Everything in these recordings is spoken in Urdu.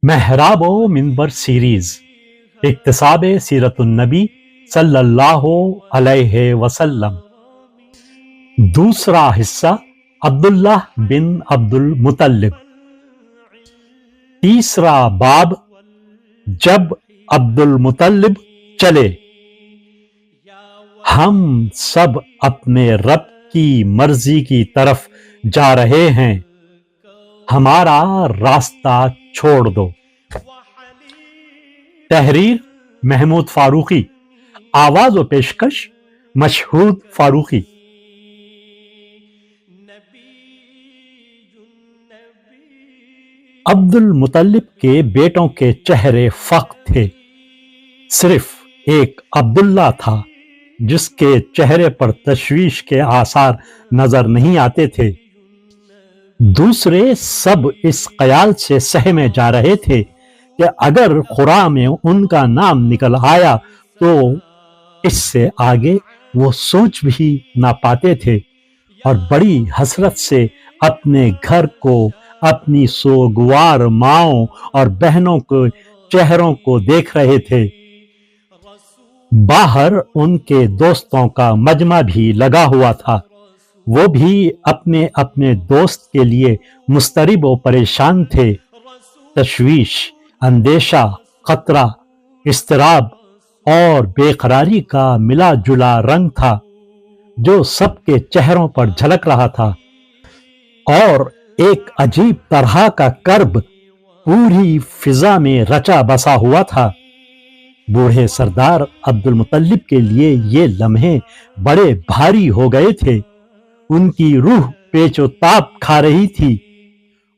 محراب و منبر سیریز اکتساب سیرت النبی صلی اللہ علیہ وسلم، دوسرا حصہ عبداللہ بن عبد المطلب، تیسرا باب جب عبد المطلب چلے۔ ہم سب اپنے رب کی مرضی کی طرف جا رہے ہیں، ہمارا راستہ چھوڑ دو۔ تحریر محمود فاروقی، آواز و پیشکش مشہود فاروقی۔ عبد المطلب کے بیٹوں کے چہرے فق تھے، صرف ایک عبداللہ تھا جس کے چہرے پر تشویش کے آثار نظر نہیں آتے تھے۔ دوسرے سب اس خیال سے سہمے جا رہے تھے کہ اگر قرآن میں ان کا نام نکل آیا تو اس سے آگے وہ سوچ بھی نہ پاتے تھے، اور بڑی حسرت سے اپنے گھر کو، اپنی سوگوار ماؤں اور بہنوں کے چہروں کو دیکھ رہے تھے۔ باہر ان کے دوستوں کا مجمع بھی لگا ہوا تھا، وہ بھی اپنے اپنے دوست کے لیے مضطرب و پریشان تھے۔ تشویش، اندیشہ، خطرہ، اضطراب اور بے قراری کا ملا جلا رنگ تھا جو سب کے چہروں پر جھلک رہا تھا، اور ایک عجیب طرح کا کرب پوری فضا میں رچا بسا ہوا تھا۔ بوڑھے سردار عبد المطلب کے لیے یہ لمحے بڑے بھاری ہو گئے تھے، ان کی روح پیچ و تاب کھا رہی تھی،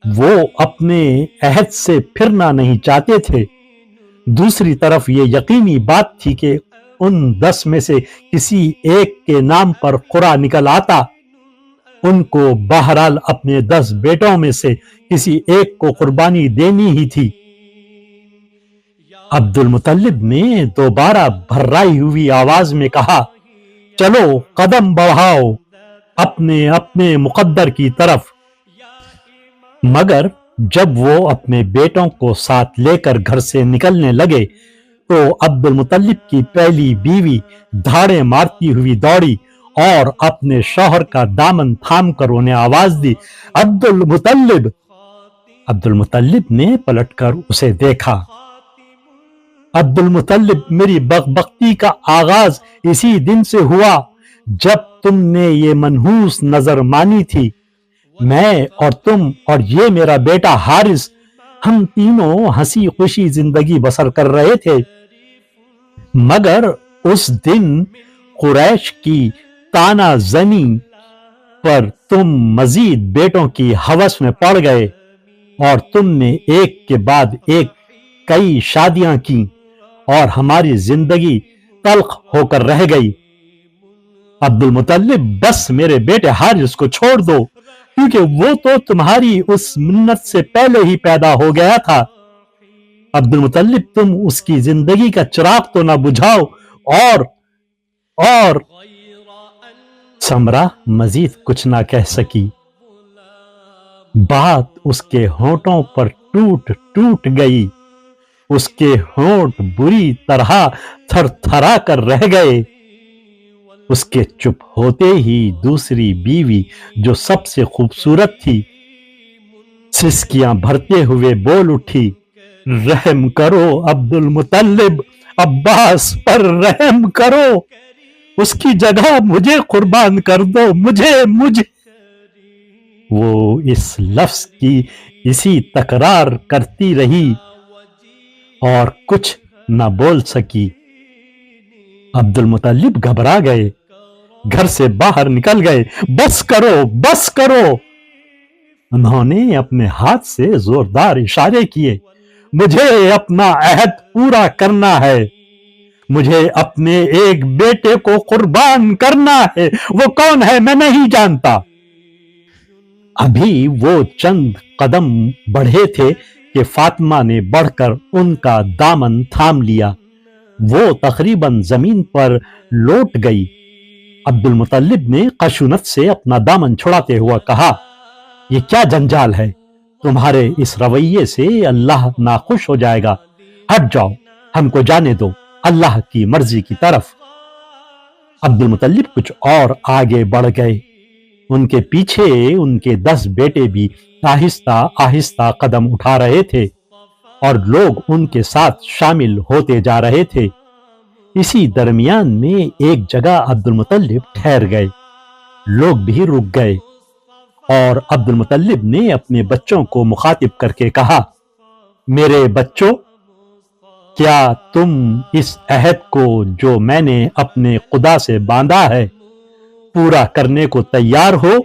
وہ اپنے عہد سے پھرنا نہیں چاہتے تھے۔ دوسری طرف یہ یقینی بات تھی کہ ان 10 میں سے کسی ایک کے نام پر قرآن نکل آتا، ان کو بہرحال اپنے 10 بیٹوں میں سے کسی ایک کو قربانی دینی ہی تھی۔ عبد المطلب نے دوبارہ بھرائی ہوئی آواز میں کہا، چلو قدم بڑھاؤ اپنے اپنے مقدر کی طرف۔ مگر جب وہ اپنے بیٹوں کو ساتھ لے کر گھر سے نکلنے لگے تو عبد المطلب کی پہلی بیوی دھاڑے مارتی ہوئی دوڑی اور اپنے شوہر کا دامن تھام کر انہیں آواز دی، عبد المطلب! عبد المطلب نے پلٹ کر اسے دیکھا۔ عبد المطلب، میری بدبختی کا آغاز اسی دن سے ہوا جب تم نے یہ منحوس نظر مانی تھی۔ میں اور تم اور یہ میرا بیٹا حارث، ہم تینوں ہنسی خوشی زندگی بسر کر رہے تھے، مگر اس دن قریش کی طعنہ زنی پر تم مزید بیٹوں کی ہوس میں پڑ گئے اور تم نے ایک کے بعد ایک کئی شادیاں کی اور ہماری زندگی تلخ ہو کر رہ گئی۔ عبد المطلب، بس میرے بیٹے حارث کو چھوڑ دو، کیونکہ وہ تو تمہاری اس منت سے پہلے ہی پیدا ہو گیا تھا۔ عبد المطلب، تم اس کی زندگی کا چراغ تو نہ بجھاؤ۔ اور سمرہ مزید کچھ نہ کہہ سکی، بات اس کے ہونٹوں پر ٹوٹ ٹوٹ گئی، اس کے ہونٹ بری طرح تھر تھرا کر رہ گئے۔ اس کے چپ ہوتے ہی دوسری بیوی جو سب سے خوبصورت تھی سسکیاں بھرتے ہوئے بول اٹھی، رحم کرو عبد المطلب، عباس پر رحم کرو، اس کی جگہ مجھے قربان کر دو، مجھے۔ وہ اس لفظ کی اسی تکرار کرتی رہی اور کچھ نہ بول سکی۔ عبد المطلب گھبرا گئے، گھر سے باہر نکل گئے۔ بس کرو، بس کرو! انہوں نے اپنے ہاتھ سے زوردار اشارے کیے، مجھے اپنا عہد پورا کرنا ہے، مجھے اپنے ایک بیٹے کو قربان کرنا ہے۔ وہ کون ہے میں نہیں جانتا۔ ابھی وہ چند قدم بڑھے تھے کہ فاطمہ نے بڑھ کر ان کا دامن تھام لیا، وہ تقریباً زمین پر لوٹ گئی۔ عبد المطلب نے خشونت سے اپنا دامن چھڑاتے ہوا کہا، یہ کیا جنجال ہے؟ تمہارے اس رویے سے اللہ ناخوش ہو جائے گا، ہٹ جاؤ، ہم کو جانے دو اللہ کی مرضی کی طرف۔ عبد المطلب کچھ اور آگے بڑھ گئے، ان کے پیچھے ان کے 10 بیٹے بھی آہستہ آہستہ قدم اٹھا رہے تھے اور لوگ ان کے ساتھ شامل ہوتے جا رہے تھے۔ اسی درمیان میں ایک جگہ عبد المطلب ٹھہر گئے، لوگ بھی رک گئے اور عبد المطلب نے اپنے بچوں کو مخاطب کر کے کہا، میرے بچوں، کیا تم اس عہد کو جو میں نے اپنے خدا سے باندھا ہے پورا کرنے کو تیار ہو؟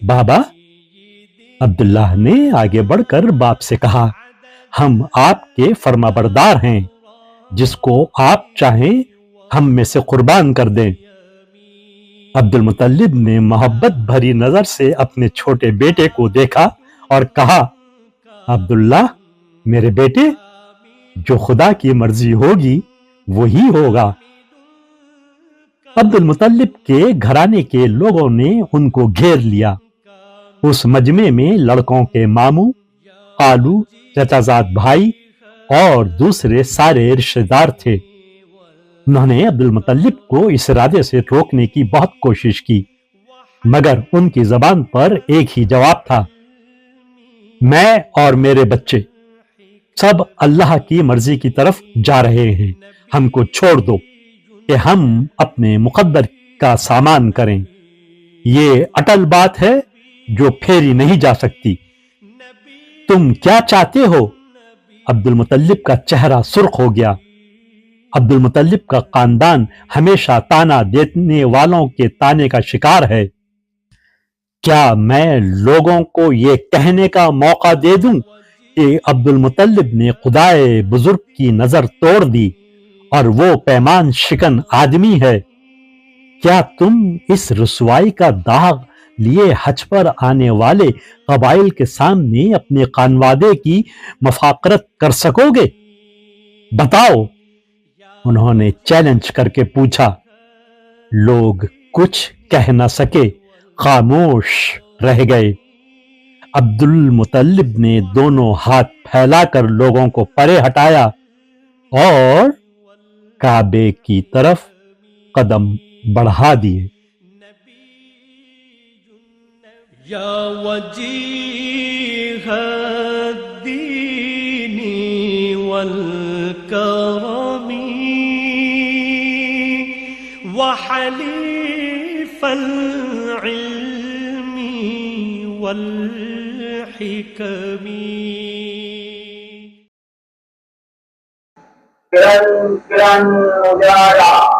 بابا، عبداللہ نے آگے بڑھ کر باپ سے کہا، ہم آپ کے فرما بردار ہیں، جس کو آپ چاہیں ہم میں سے قربان کر دیں۔ عبد المطلب نے محبت بھری نظر سے اپنے چھوٹے بیٹے کو دیکھا اور کہا، عبداللہ میرے بیٹے، جو خدا کی مرضی ہوگی وہی ہوگا۔ عبد المطلب کے گھرانے کے لوگوں نے ان کو گھیر لیا۔ اس مجمع میں لڑکوں کے ماموں، خالو، چچا زاد بھائی اور دوسرے سارے رشتہ دار تھے۔ انہوں نے عبد المطلب کو اس ارادے سے روکنے کی بہت کوشش کی، مگر ان کی زبان پر ایک ہی جواب تھا، میں اور میرے بچے سب اللہ کی مرضی کی طرف جا رہے ہیں، ہم کو چھوڑ دو کہ ہم اپنے مقدر کا سامان کریں۔ یہ اٹل بات ہے جو پھیری نہیں جا سکتی۔ تم کیا چاہتے ہو؟ عبد المطلب کا چہرہ سرخ ہو گیا۔ عبد المطلب کا خاندان ہمیشہ تانا دینے والوں کے تانے کا شکار ہے۔ کیا میں لوگوں کو یہ کہنے کا موقع دے دوں کہ عبد المطلب نے خدائے بزرگ کی نظر توڑ دی اور وہ پیمان شکن آدمی ہے؟ کیا تم اس رسوائی کا داغ لیے حج پر آنے والے قبائل کے سامنے اپنے خانوادے کی مفاخرت کر سکو گے؟ بتاؤ، انہوں نے چیلنج کر کے پوچھا۔ لوگ کچھ کہہ نہ سکے، خاموش رہ گئے۔ عبد المطلب نے دونوں ہاتھ پھیلا کر لوگوں کو پرے ہٹایا اور کعبے کی طرف قدم بڑھا دیے۔ یا وجیہ الدین والکرم وحلیف العلم والحکم۔ کرن کرن اجالا